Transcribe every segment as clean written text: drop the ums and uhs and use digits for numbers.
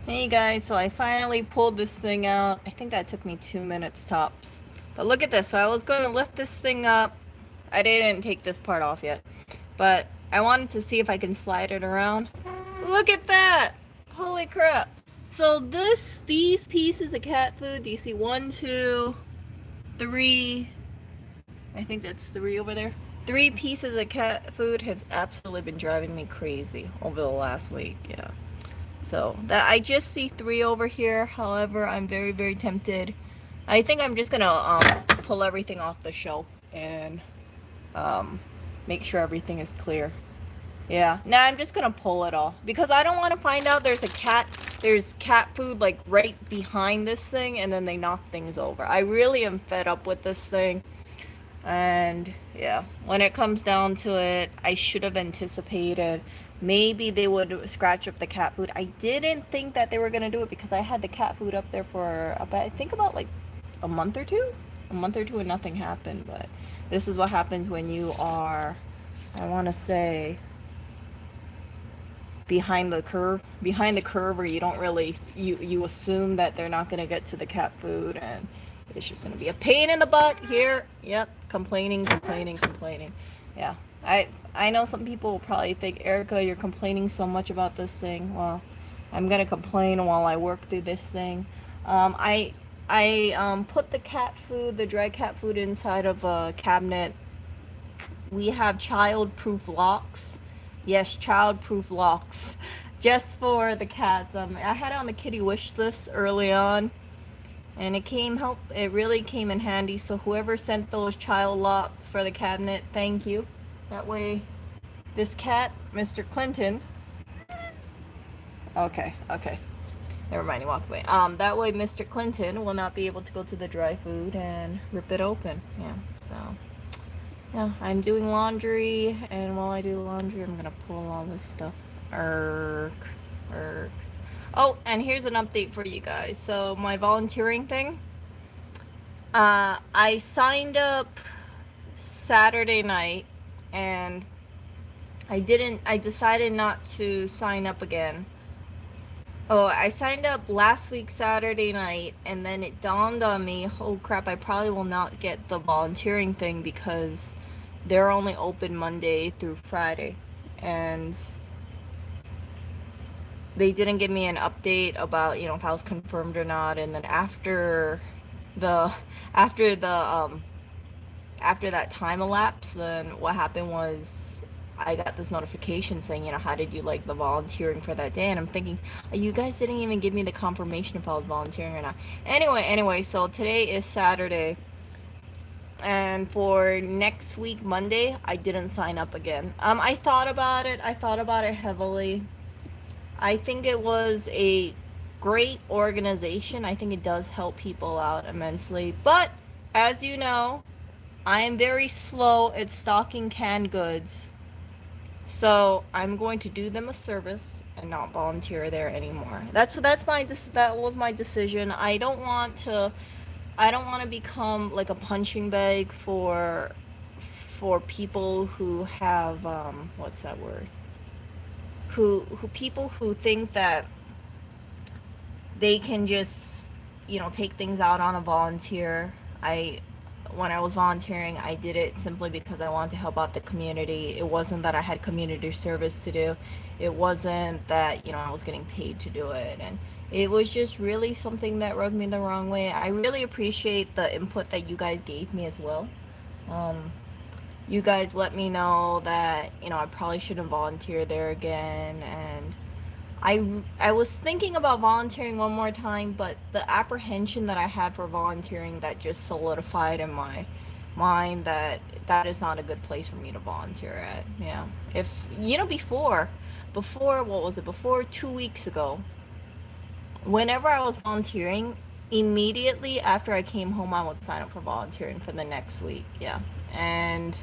Hey guys, so I finally pulled this thing out. I think that took me 2 minutes tops. But look at this. So I was going to lift this thing up. I didn't take this part off yet. But I wanted to see if I can slide it around. Look at that! Holy crap. So these pieces of cat food, do you see one, two, three? I think that's three over there. Three pieces of cat food has absolutely been driving me crazy over the last week. Yeah. So that I just see three over here. However, I'm very, very tempted. I think I'm just gonna pull everything off the shelf and um, make sure everything is clear. Yeah, now I'm just gonna pull it all because I don't want to find out there's cat food like right behind this thing, and then they knock things over. I really am fed up with this thing. And yeah, when it comes down to it, I should have anticipated maybe they would scratch up the cat food. I didn't think that they were gonna do it because I had the cat food up there for about I think about like a month or two, and nothing happened. But this is what happens when you are, I want to say, behind the curve, where you don't really you assume that they're not gonna get to the cat food, and it's just gonna be a pain in the butt here. Yep, complaining. Yeah, I know some people will probably think, Erica, you're complaining so much about this thing. Well, I'm gonna complain while I work through this thing. I put the dry cat food inside of a cabinet. We have child-proof locks. Yes, child-proof locks, just for the cats. I had it on the kitty wish list early on, and it really came in handy. So whoever sent those child locks for the cabinet, thank you. That way, this cat, Mr. Clinton. Okay. Never mind, he walked away. That way, Mr. Clinton will not be able to go to the dry food and rip it open. Yeah. So yeah, I'm doing laundry, and while I do laundry, I'm gonna pull all this stuff. Erk, erk. Oh, and here's an update for you guys. So my volunteering thing, I signed up Saturday night, and I decided not to sign up again. Oh, I signed up last week Saturday night, and then it dawned on me, oh crap, I probably will not get the volunteering thing because they're only open Monday through Friday. And they didn't give me an update about, if I was confirmed or not. And then the after the after that time elapsed, then what happened was I got this notification saying, how did you like the volunteering for that day? And I'm thinking, you guys didn't even give me the confirmation if I was volunteering or not. Anyway, so today is Saturday. And for next week, Monday, I didn't sign up again. I thought about it. I thought about it heavily. I think it was a great organization. I think it does help people out immensely. But as you know, I am very slow at stocking canned goods. So I'm going to do them a service and not volunteer there anymore. That was my decision. I don't want to become like a punching bag for people who have what's that word? Who people who think that they can just take things out on a volunteer. I When I was volunteering, I did it simply because I wanted to help out the community. It wasn't that I had community service to do. It wasn't that I was getting paid to do it. And it was just really something that rubbed me the wrong way. I really appreciate the input that you guys gave me as well. um, you guys let me know that I probably shouldn't volunteer there again. And I was thinking about volunteering one more time, but the apprehension that I had for volunteering, that just solidified in my mind that that is not a good place for me to volunteer at. Yeah. If before what was it? Before 2 weeks ago, whenever I was volunteering, immediately after I came home, I would sign up for volunteering for the next week. Yeah. And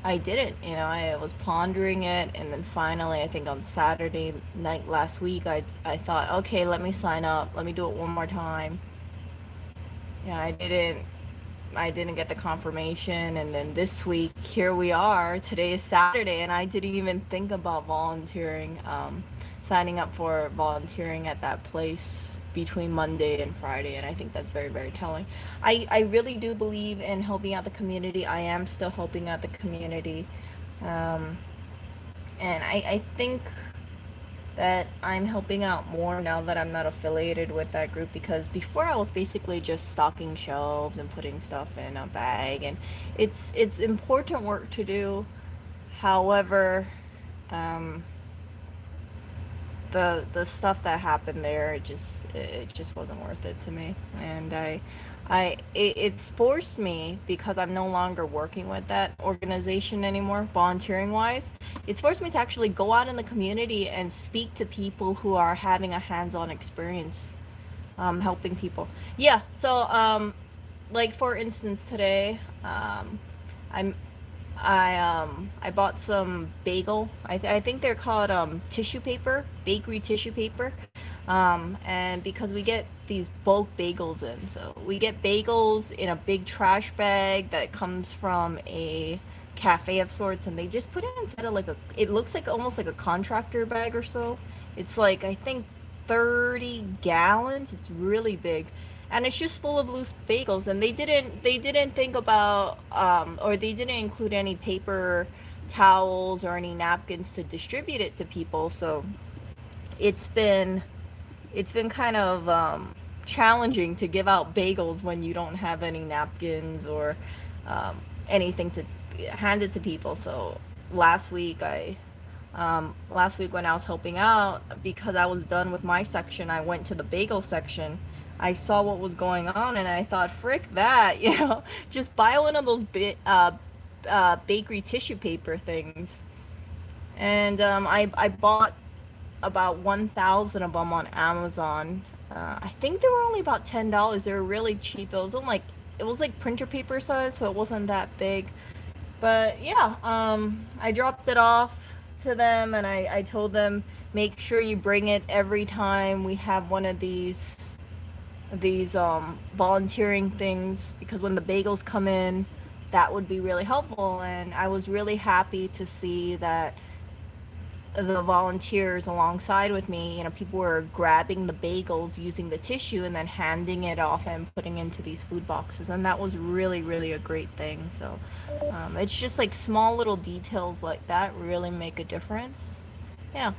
I didn't. I was pondering it, and then finally, I think on Saturday night last week, I thought, okay, let me sign up. Let me do it one more time. Yeah, I didn't get the confirmation, and then this week, here we are. Today is Saturday, and I didn't even think about volunteering. signing up for volunteering at that place between Monday and Friday, and I think that's very, very telling. I really do believe in helping out the community. I am still helping out the community. Um, and I think that I'm helping out more now that I'm not affiliated with that group, because before I was basically just stocking shelves and putting stuff in a bag, and it's important work to do. However, um, the stuff that happened there, it just wasn't worth it to me, and it's forced me, because I'm no longer working with that organization anymore, volunteering wise. It's forced me to actually go out in the community and speak to people who are having a hands-on experience, helping people. Yeah, so like for instance today, I'm I bought some bagel. I think they're called tissue paper, bakery tissue paper. And because we get these bulk bagels in, so we get bagels in a big trash bag that comes from a cafe of sorts, and they just put it inside of like a. It looks like almost like a contractor bag or so. It's like, I think, 30 gallons. It's really big, and it's just full of loose bagels, and they didn't think about, or they didn't include any paper towels or any napkins to distribute it to people. So it's been it's been kind of challenging to give out bagels when you don't have any napkins or anything to hand it to people. So last week I last week when I was helping out, because I was done with my section, I went to the bagel section. I saw what was going on, and I thought, frick that, just buy one of those bakery tissue paper things. And I bought about 1,000 of them on Amazon. I think they were only about $10. They were really cheap. It was like printer paper size, so it wasn't that big. But yeah, I dropped it off to them, and I told them, make sure you bring it every time we have one of these volunteering things, because when the bagels come in, that would be really helpful. And I was really happy to see that the volunteers alongside with me, people were grabbing the bagels using the tissue and then handing it off and putting into these food boxes, and that was really, really a great thing. So it's just like small little details like that really make a difference. Yeah.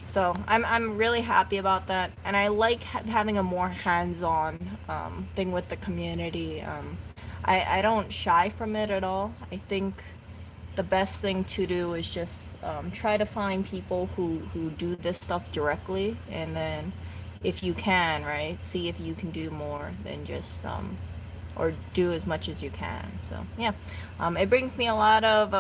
So I'm really happy about that, and I like having a more hands-on thing with the community. I don't shy from it at all. I think the best thing to do is just try to find people who do this stuff directly, and then if you can, right, see if you can do more than just or do as much as you can. So yeah, it brings me a lot of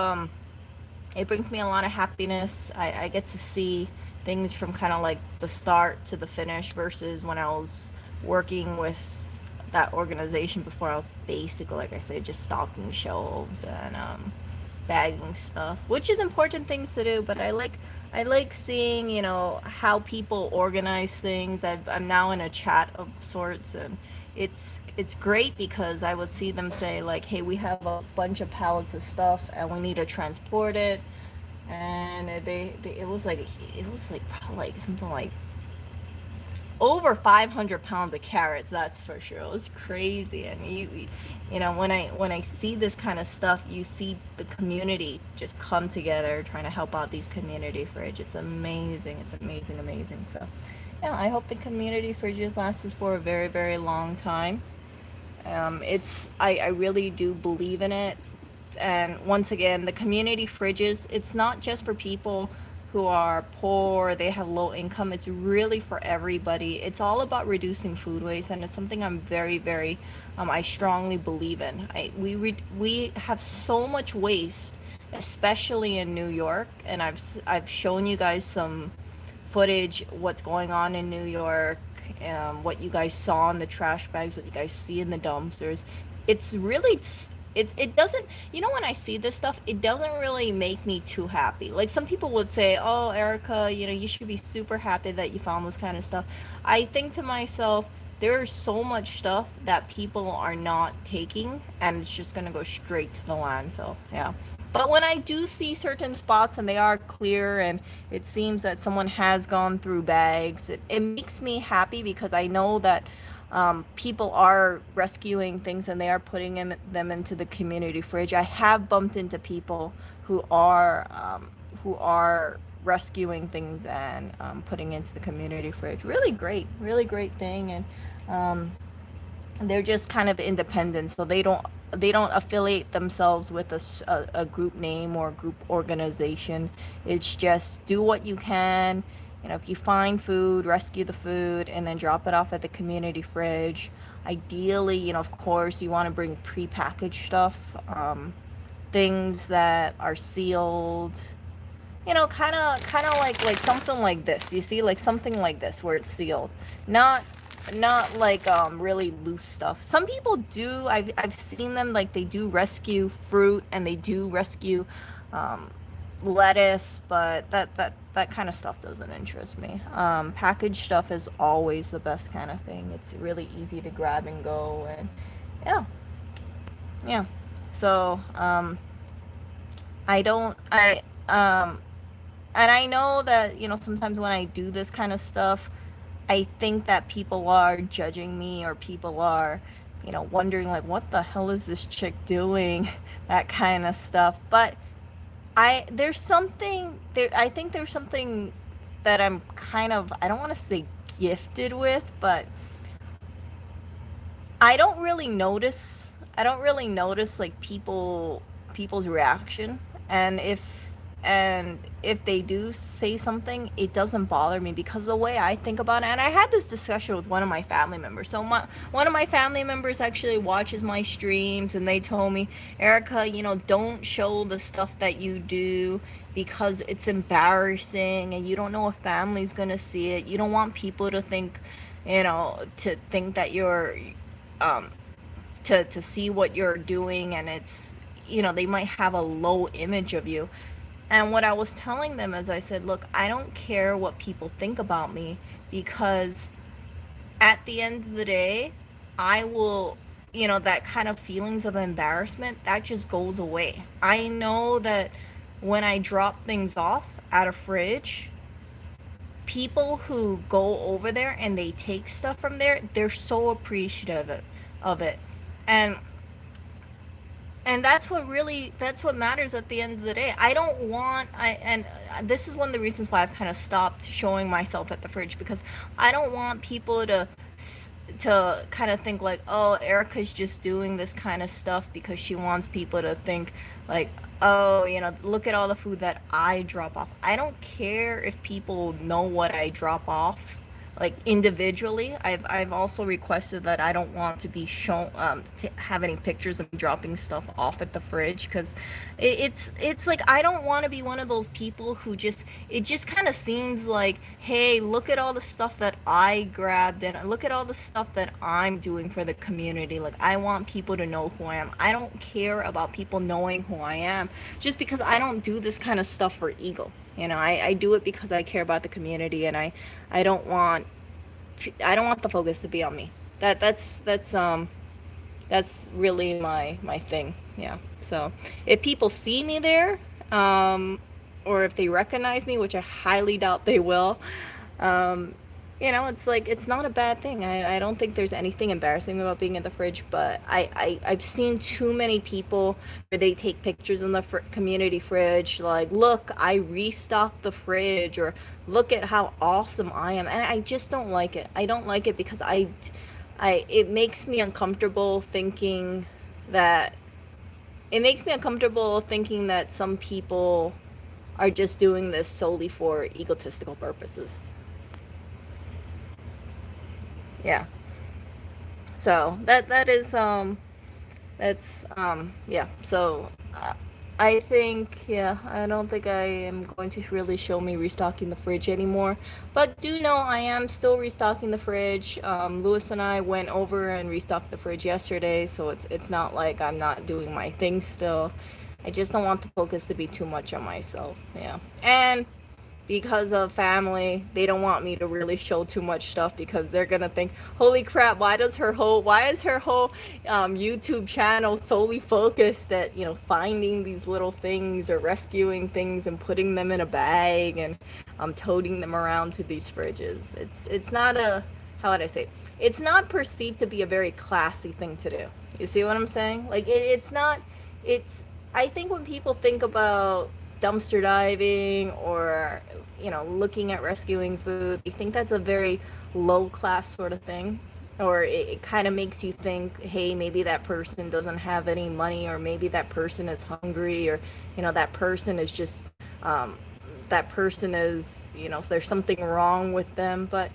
happiness. I get to see things from kind of like the start to the finish, versus when I was working with that organization before. I was basically, like I said, just stocking shelves and bagging stuff, which is important things to do. But I like seeing, how people organize things. I'm now in a chat of sorts, and it's great, because I would see them say like, hey, we have a bunch of pallets of stuff and we need to transport it. And it was like probably like something like over 500 pounds of carrots, that's for sure. It was crazy. And when I see this kind of stuff, you see the community just come together trying to help out these community fridge. It's amazing. It's amazing, amazing. So yeah, I hope the community fridges lasts for a very, very long time. I really do believe in it. And once again, the community fridges, it's not just for people who are poor, they have low income. It's really for everybody. It's all about reducing food waste, and it's something I'm very, very, I strongly believe in. We have so much waste, especially in New York, and I've shown you guys some footage, what's going on in New York, what you guys saw in the trash bags, what you guys see in the dumpsters. It's really it doesn't, when I see this stuff, it doesn't really make me too happy. Like, some people would say, oh, Erica, you should be super happy that you found this kind of stuff. I think to myself, There's so much stuff that people are not taking, and it's just gonna go straight to the landfill. Yeah. But when I do see certain spots and they are clear and it seems that someone has gone through bags, it makes me happy because I know that people are rescuing things and they are putting them into the community fridge. I have bumped into people who are rescuing things and putting into the community fridge. Really great thing, and um, they're just kind of independent, so they don't affiliate themselves with a group name or group organization. It's just do what you can. If you find food, rescue the food and then drop it off at the community fridge. Ideally, of course, you want to bring prepackaged stuff, things that are sealed, kind of like something like this. You see, like something like this where it's sealed, not like really loose stuff. Some people do. I've seen them, like they do rescue fruit and they do rescue um, lettuce, but that kind of stuff doesn't interest me. Packaged stuff is always the best kind of thing. It's really easy to grab and go, and yeah, yeah. So I don't I and I know that, sometimes when I do this kind of stuff, I think that people are judging me, or people are, wondering like, what the hell is this chick doing? That kind of stuff. But there's something there. I think there's something that I'm kind of, I don't want to say gifted with, but I don't really notice like people's reaction. And if they do say something, it doesn't bother me because the way I think about it, and I had this discussion with one of my family members. So one of my family members actually watches my streams, and they told me, Erica, don't show the stuff that you do because it's embarrassing and you don't know if family's gonna see it. You don't want people to think, to think that you're um to see what you're doing, and it's, they might have a low image of you. And what I was telling them is, I said, look, I don't care what people think about me, because at the end of the day, I will, that kind of feelings of embarrassment, that just goes away. I know that when I drop things off at a fridge, people who go over there and they take stuff from there, they're so appreciative of it. And that's what matters at the end of the day. I don't want I and This is one of the reasons why I've kind of stopped showing myself at the fridge, because I don't want people to kind of think like, oh, Erica's just doing this kind of stuff because she wants people to think like, oh, look at all the food that I drop off. I don't care if people know what I drop off, like individually. I've also requested that I don't want to be shown, to have any pictures of me dropping stuff off at the fridge, because it's like, I don't want to be one of those people who it just kind of seems like, hey, look at all the stuff that I grabbed, and look at all the stuff that I'm doing for the community. Like, I want people to know who I am. I don't care about people knowing who I am, just because I don't do this kind of stuff for ego. I do it because I care about the community, and I don't want I don't want the focus to be on me. That's really my thing. Yeah. So if people see me there, or if they recognize me, which I highly doubt they will, um, it's like, it's not a bad thing. I don't think there's anything embarrassing about being in the fridge, but I've seen too many people where they take pictures in the community fridge, like, look, I restocked the fridge, or look at how awesome I am. And I just don't like it. I don't like it because it makes me uncomfortable thinking that, some people are just doing this solely for egotistical purposes. Yeah. So yeah. So I think, yeah, I don't think I am going to really show me restocking the fridge anymore. But do know I am still restocking the fridge. Lewis and I went over and restocked the fridge yesterday, so it's not like I'm not doing my thing still. I just don't want the focus to be too much on myself. Yeah. And because of family, they don't want me to really show too much stuff because they're gonna think, holy crap, why is her whole YouTube channel solely focused at, finding these little things or rescuing things and putting them in a bag and toting them around to these fridges. It's not a, how would I say, it's not perceived to be a very classy thing to do. You see what I'm saying? Like it's not, it's, I think when people think about dumpster diving or looking at rescuing food, they think that's a very low class sort of thing, or it kind of makes you think, hey, maybe that person doesn't have any money, or maybe that person is hungry, or that person is just that person is, there's something wrong with them. But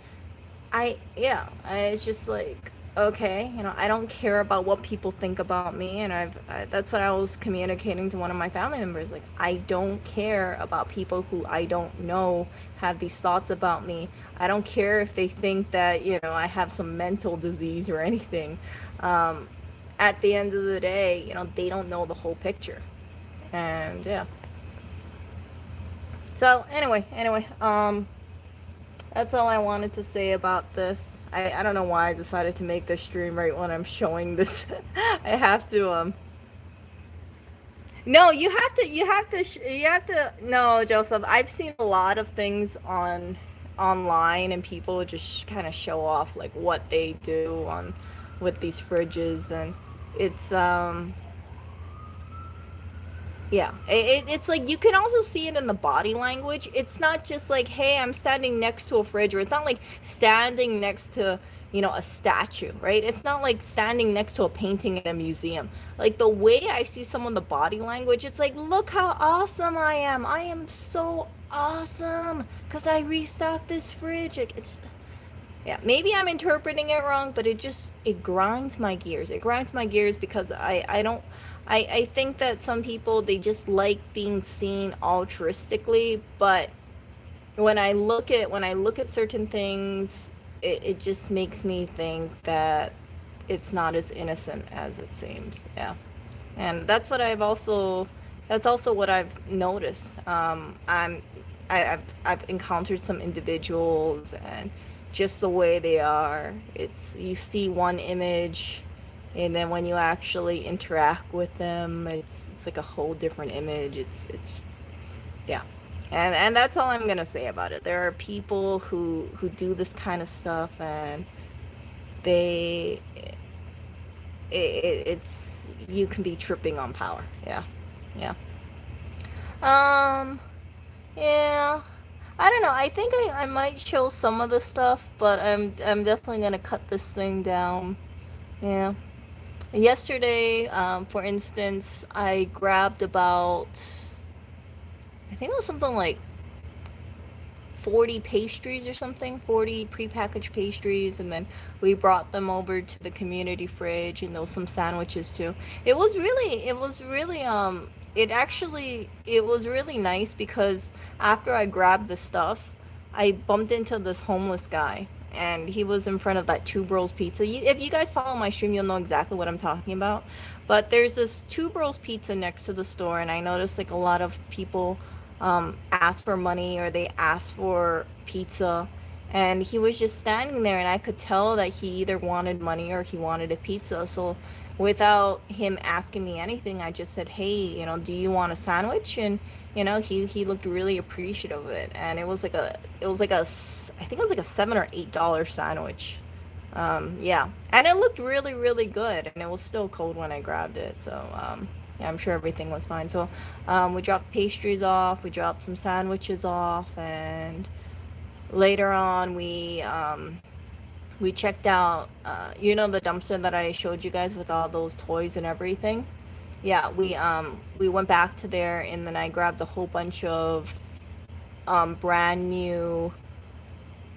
it's just like, okay, I don't care about what people think about me. And that's what I was communicating to one of my family members. Like, I don't care about people who I don't know have these thoughts about me. I don't care if they think that, I have some mental disease or anything. At the end of the day, they don't know the whole picture. And yeah. So anyway, that's all I wanted to say about this. I don't know why I decided to make this stream right when I'm showing this. I have to No, no, Joseph. I've seen a lot of things online, and people just kind of show off like what they do on with these fridges. And it's yeah, it's like you can also see it in the body language. It's not just like, hey, I'm standing next to a fridge, or it's not like standing next to, a statue, right? It's not like standing next to a painting in a museum. Like the way I see someone, the body language, it's like, look how awesome I am. I am so awesome because I restocked this fridge. It's yeah, maybe I'm interpreting it wrong, but it grinds my gears. It grinds my gears because I don't I think that some people, they just like being seen altruistically, but when I look at certain things, it just makes me think that it's not as innocent as it seems. Yeah. And that's also what I've noticed. I've encountered some individuals, and just the way they are, it's, you see one image, and then when you actually interact with them, it's like a whole different image. It's yeah. And that's all I'm gonna say about it. There are people who do this kind of stuff, and they it's, you can be tripping on power. Yeah. Yeah. um yeah, I don't know. I think I might show some of the stuff, but I'm definitely gonna cut this thing down. Yeah. Yesterday, for instance, I grabbed about, I think it was something like 40 pastries or something, 40 prepackaged pastries, and then we brought them over to the community fridge, and there was some sandwiches too. It was really nice because after I grabbed the stuff, I bumped into this homeless guy, and he was in front of that Two Bros Pizza. If you guys follow my stream, you'll know exactly what I'm talking about. But there's this Two Bros Pizza next to the store, and I noticed like a lot of people ask for money, or they ask for pizza. And he was just standing there, and I could tell that he either wanted money or he wanted a pizza. So without him asking me anything, I just said, hey, do you want a sandwich? And he looked really appreciative of it. And I think it was like a $7 or $8 sandwich. Yeah, and it looked really, really good, and it was still cold when I grabbed it. So yeah, I'm sure everything was fine. So we dropped pastries off, we dropped some sandwiches off, and later on we checked out, the dumpster that I showed you guys with all those toys and everything. Yeah, we went back to there, and then I grabbed a whole bunch of brand new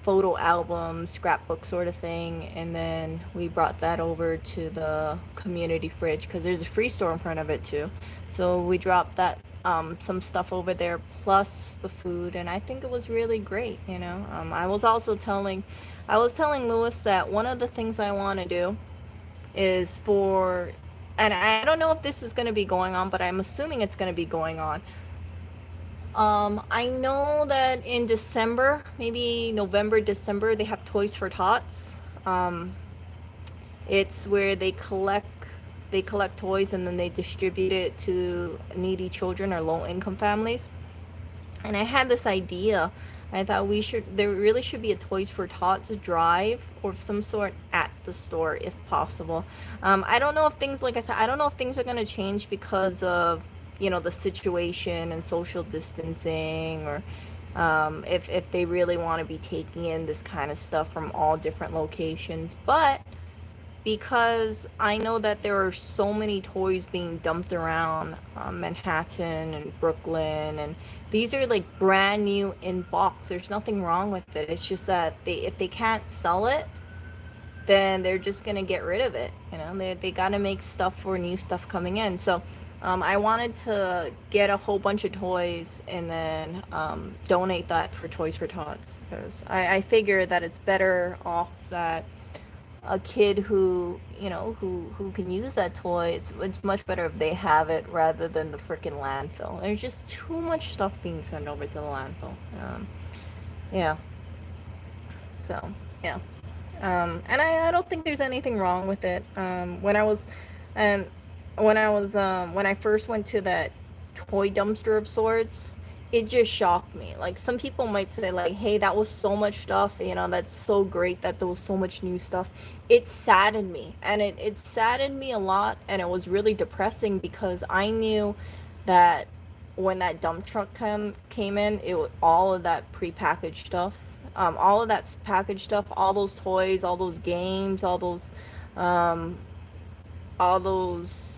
photo album, scrapbook sort of thing, and then we brought that over to the community fridge because there's a free store in front of it too. So we dropped that, some stuff over there plus the food, and I think it was really great. I was telling Lewis that one of the things I want to do is for, and I don't know if this is going to be going on, but I'm assuming it's going to be going on. I know that in December, maybe November, December, they have Toys for Tots. It's where they collect toys and then they distribute it to needy children or low income families. And I had this idea. I thought there really should be a Toys for Tots drive or of some sort at the store if possible. I don't know if things, like I said, I don't know if things are going to change because of, the situation and social distancing, or if they really want to be taking in this kind of stuff from all different locations. But because I know that there are so many toys being dumped around Manhattan and Brooklyn, and these are like brand new in box. There's nothing wrong with it. It's just that if they can't sell it, then they're just gonna get rid of it. They gotta make stuff for new stuff coming in. So I wanted to get a whole bunch of toys and then donate that for Toys for Tots, because I figure that it's better off that a kid who can use that toy, it's much better if they have it rather than the freaking landfill. There's just too much stuff being sent over to the landfill. Yeah. So yeah. And I don't think there's anything wrong with it. And when I first went to that toy dumpster of sorts, it just shocked me. Like, some people might say like, "Hey, that was so much stuff. That's so great that there was so much new stuff." It saddened me, and it saddened me a lot, and it was really depressing because I knew that when that dump truck came in, it was all of that prepackaged stuff, all of that packaged stuff, all those toys, all those games, um, all those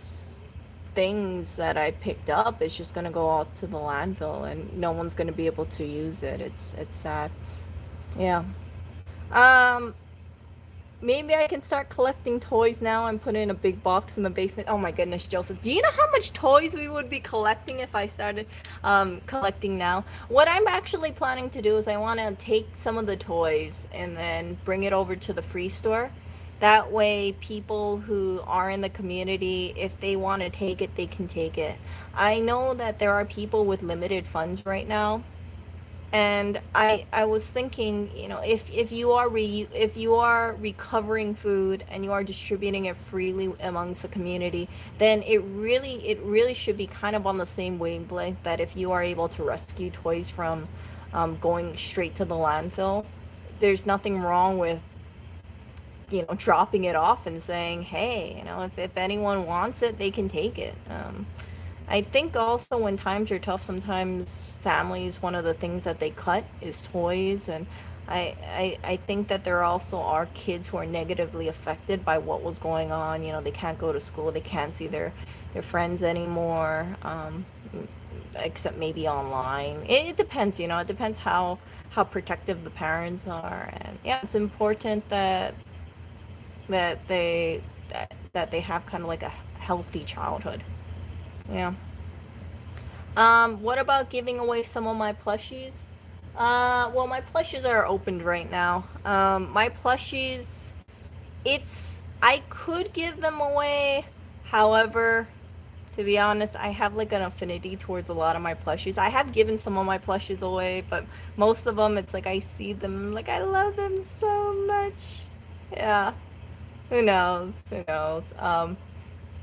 things that I picked up is just gonna go out to the landfill, and no one's gonna be able to use it. It's sad. Yeah. Um, Maybe I can start collecting toys now and put in a big box in the basement. Oh my goodness, Joseph. Do you know how much toys we would be collecting if I started collecting now? What I'm actually planning to do is I want to take some of the toys and then bring it over to the free store. That way, people who are in the community, if they want to take it, they can take it. I know that there are people with limited funds right now, and I was thinking, if you are recovering food and you are distributing it freely amongst the community, then it really should be kind of on the same wavelength that if you are able to rescue toys from going straight to the landfill, there's nothing wrong with dropping it off and saying, hey, if anyone wants it, they can take it. I think also when times are tough, sometimes families, one of the things that they cut is toys. And I think that there also are kids who are negatively affected by what was going on. They can't go to school, they can't see their friends anymore, except maybe online. It depends, it depends how protective the parents are. And yeah, it's important that they that they have kind of like a healthy childhood. Yeah. What about giving away some of my plushies? Well, my plushies are opened right now. My plushies, I could give them away. However, to be honest, I have like an affinity towards a lot of my plushies. I have given some of my plushies away, but most of them, it's like I see them, like I love them so much. Yeah. Who knows? Who knows?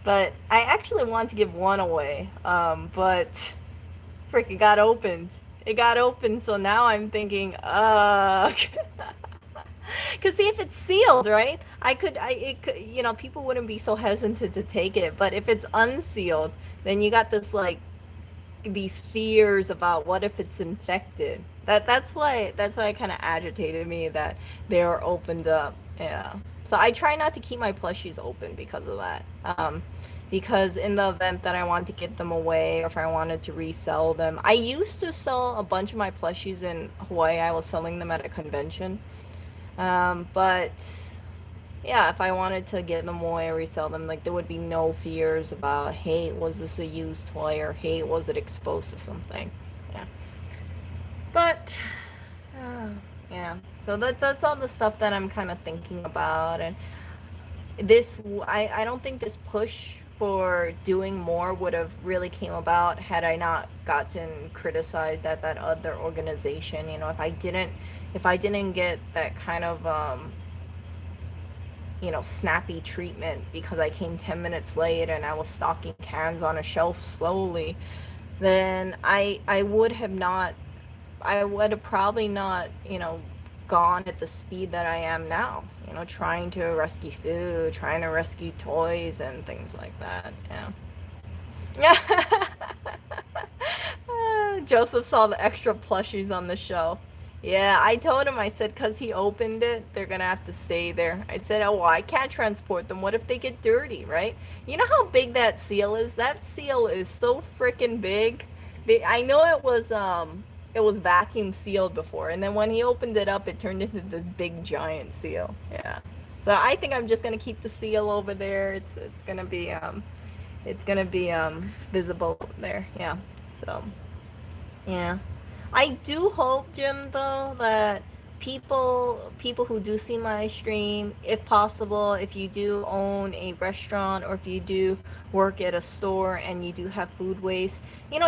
But I actually want to give one away. But frick, it got opened. It got opened, so now I'm thinking, because see, if it's sealed, right? It could, people wouldn't be so hesitant to take it. But if it's unsealed, then you got this like these fears about what if it's infected. That's why it kind of agitated me that they are opened up. Yeah. So I try not to keep my plushies open because of that. Because in the event that I want to get them away or if I wanted to resell them, I used to sell a bunch of my plushies in Hawaii. I was selling them at a convention. But yeah, if I wanted to get them away or resell them, like there would be no fears about, hey, was this a used toy, or hey, was it exposed to something? Yeah. But yeah, so that's all the stuff that I'm kind of thinking about. And this, I don't think this push for doing more would have really came about had I not gotten criticized at that other organization. If I didn't get that kind of snappy treatment because I came 10 minutes late and I was stocking cans on a shelf slowly, then I would have not, I would have probably not, gone at the speed that I am now, trying to rescue food, trying to rescue toys and things like that. Yeah. Joseph saw the extra plushies on the shelf. Yeah, I told him, I said, because he opened it, they're going to have to stay there. I said, oh, well, I can't transport them. What if they get dirty, right? You know how big that seal is? That seal is so freaking big. I know it was vacuum sealed before, and then when he opened it up, it turned into this big giant seal. Yeah. So I think I'm just going to keep the seal over there. It's going to be visible there. Yeah. So yeah. I do hope, Jim, though, that people who do see my stream, if possible, if you do own a restaurant or if you do work at a store and you do have food waste,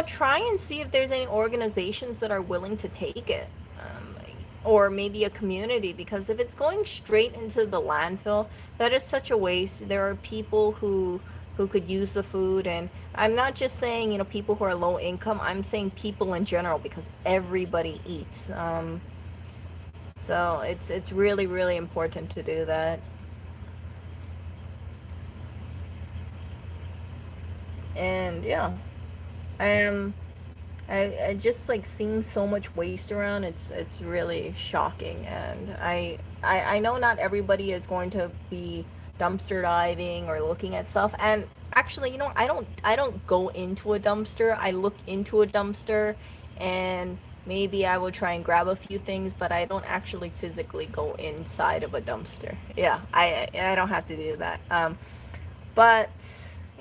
try and see if there's any organizations that are willing to take it. Or maybe a community, because if it's going straight into the landfill, that is such a waste. There are people who could use the food, and I'm not just saying people who are low income. I'm saying people in general, because everybody eats. So it's really really important to do that. And yeah, I am. I just like seeing so much waste around. It's really shocking, and I know not everybody is going to be dumpster diving or looking at stuff. And actually, I don't go into a dumpster. I look into a dumpster, and maybe I will try and grab a few things, but I don't actually physically go inside of a dumpster. Yeah, I don't have to do that. But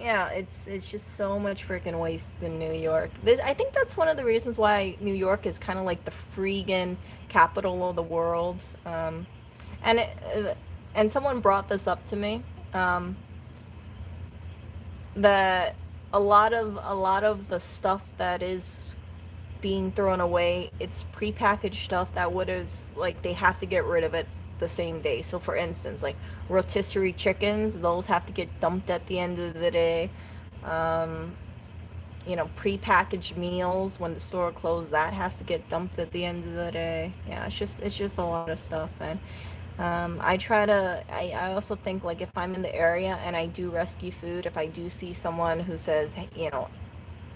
yeah, it's just so much freaking waste in New York. I think that's one of the reasons why New York is kind of like the freaking capital of the world. And and someone brought this up to me, that a lot of the stuff that is being thrown away, it's prepackaged stuff that would is like they have to get rid of it the same day. So for instance, like rotisserie chickens, those have to get dumped at the end of the day. Um, prepackaged meals when the store closed, that has to get dumped at the end of the day. Yeah, it's just a lot of stuff. And I also think, like, if I'm in the area and I do rescue food, if I do see someone who says, hey,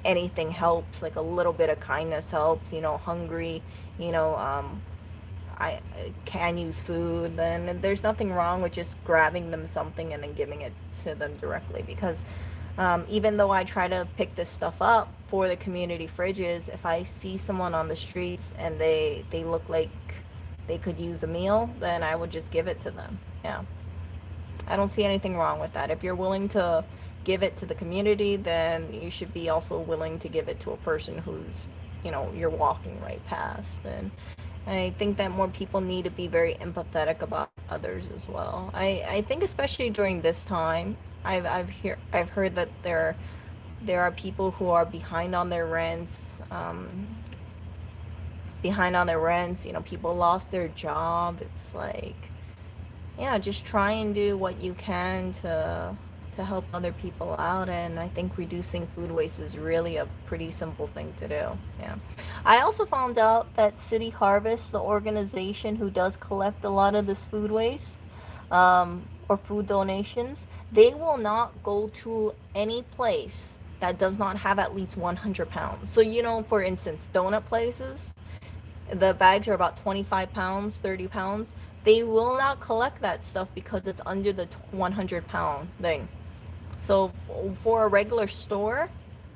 anything helps, like a little bit of kindness helps, hungry, you know, I can use food, then there's nothing wrong with just grabbing them something and then giving it to them directly. Because even though I try to pick this stuff up for the community fridges, if I see someone on the streets and they look like they could use a meal, then I would just give it to them. Yeah. I don't see anything wrong with that. If you're willing to give it to the community, then you should be also willing to give it to a person who's, you're walking right past. And I think that more people need to be very empathetic about others as well. I think especially during this time, I've heard that there are people who are behind on their rents. People lost their job. It's like, yeah, just try and do what you can to help other people out. And I think reducing food waste is really a pretty simple thing to do. Yeah. I also found out that City Harvest, the organization who does collect a lot of this food waste, or food donations, they will not go to any place that does not have at least 100 pounds. So, for instance, donut places, the bags are about 25 pounds, 30 pounds. They will not collect that stuff because it's under the 100-pound thing. So for a regular store,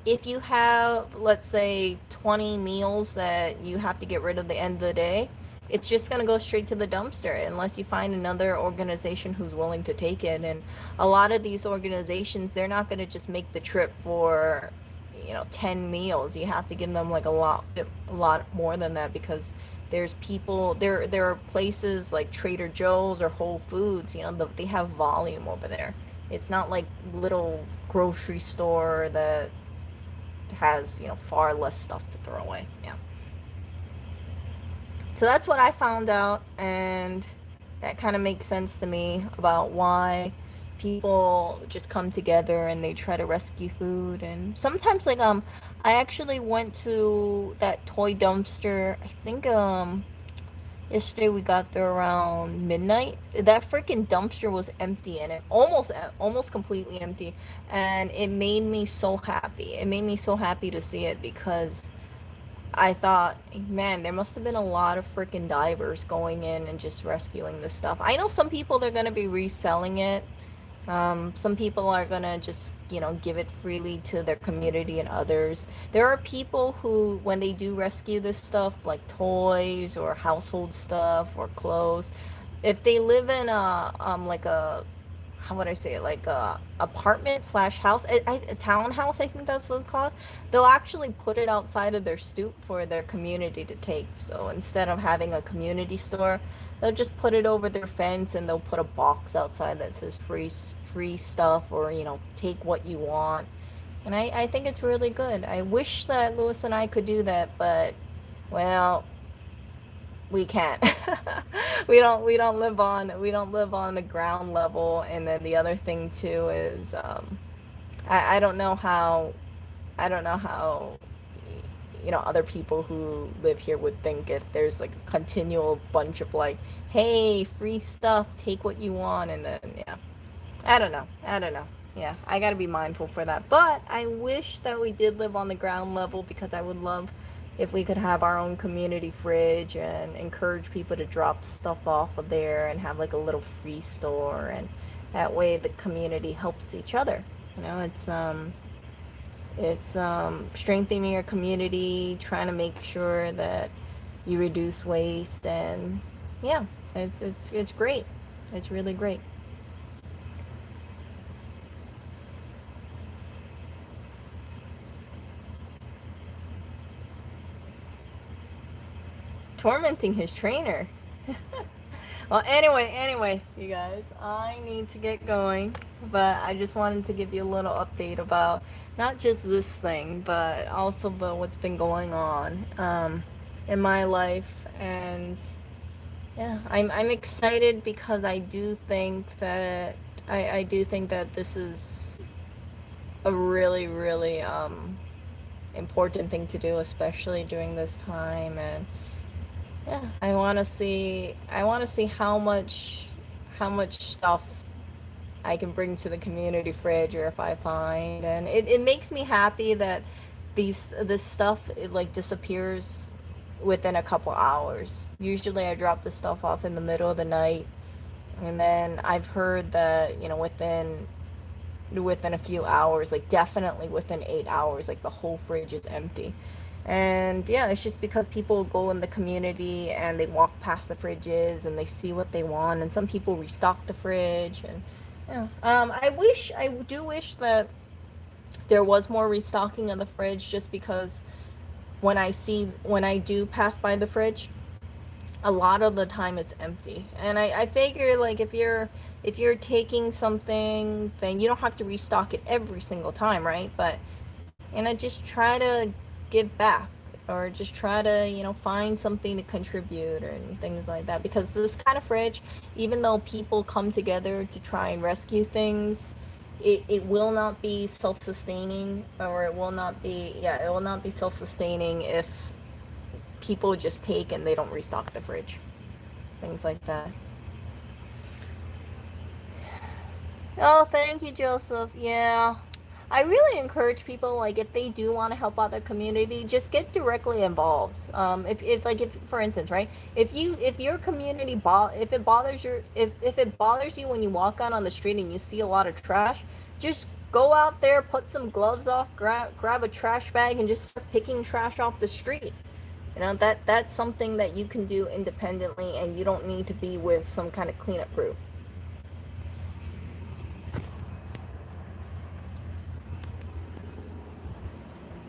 if you have, let's say, 20 meals that you have to get rid of at the end of the day, it's just going to go straight to the dumpster unless you find another organization who's willing to take it. And a lot of these organizations, they're not going to just make the trip for 10 meals. You have to give them like a lot more than that, because there's people there are places like Trader Joe's or Whole Foods, they have volume over there. It's not like little grocery store that has, far less stuff to throw away. Yeah. So that's what I found out, and that kind of makes sense to me about why people just come together and they try to rescue food. And sometimes, like, I actually went to that toy dumpster. I think yesterday we got there around midnight. That freaking dumpster was empty, and it almost completely empty, and it made me so happy. It made me so happy to see it, because I thought, man, there must have been a lot of freaking divers going in and just rescuing this stuff. I know some people, they're going to be reselling it. Some people are going to just, give it freely to their community and others. There are people who, when they do rescue this stuff, like toys or household stuff or clothes, if they live in like a, how would I say it, like a apartment slash house, a townhouse, I think that's what it's called. They'll actually put it outside of their stoop for their community to take. So instead of having a community store, they'll just put it over their fence, and they'll put a box outside that says free stuff, or take what you want. And I think it's really good. I wish that Lewis and I could do that, but, well, we can't. We don't live on the ground level. And then the other thing too is, I don't know how, other people who live here would think if there's like a continual bunch of, like, hey, free stuff, take what you want. And then, yeah, I don't know. Yeah, I gotta be mindful for that. But I wish that we did live on the ground level, because I would love if we could have our own community fridge and encourage people to drop stuff off of there and have like a little free store. And that way the community helps each other. It's strengthening your community, trying to make sure that you reduce waste. And yeah, it's great. It's really great. Tormenting his trainer. Well, anyway, you guys, I need to get going, but I just wanted to give you a little update about not just this thing, but also about what's been going on in my life. And yeah, I'm excited, because I do think that this is a really, really important thing to do, especially during this time. And yeah, I want to see how much stuff I can bring to the community fridge, or if I find. And it makes me happy that this stuff, it like disappears within a couple hours. Usually I drop the stuff off in the middle of the night, and then I've heard that, within a few hours, like definitely within 8 hours, like the whole fridge is empty. And yeah, it's just because people go in the community and they walk past the fridges and they see what they want, and some people restock the fridge. And yeah, I do wish that there was more restocking of the fridge, just because when I do pass by the fridge, a lot of the time it's empty. And I figure, like, if you're taking something, then you don't have to restock it every single time, right? But just try to give back, or just try to, find something to contribute, and things like that. Because this kind of fridge, even though people come together to try and rescue things, it will not be self-sustaining, or it will not be self-sustaining if people just take and they don't restock the fridge, things like that. Oh, thank you, Joseph. Yeah, I really encourage people, like, if they do want to help out their community, just get directly involved. If for instance, right, if your community if it bothers you when you walk out on the street and you see a lot of trash, just go out there, put some gloves off, grab a trash bag, and just start picking trash off the street. That's something that you can do independently, and you don't need to be with some kind of cleanup group.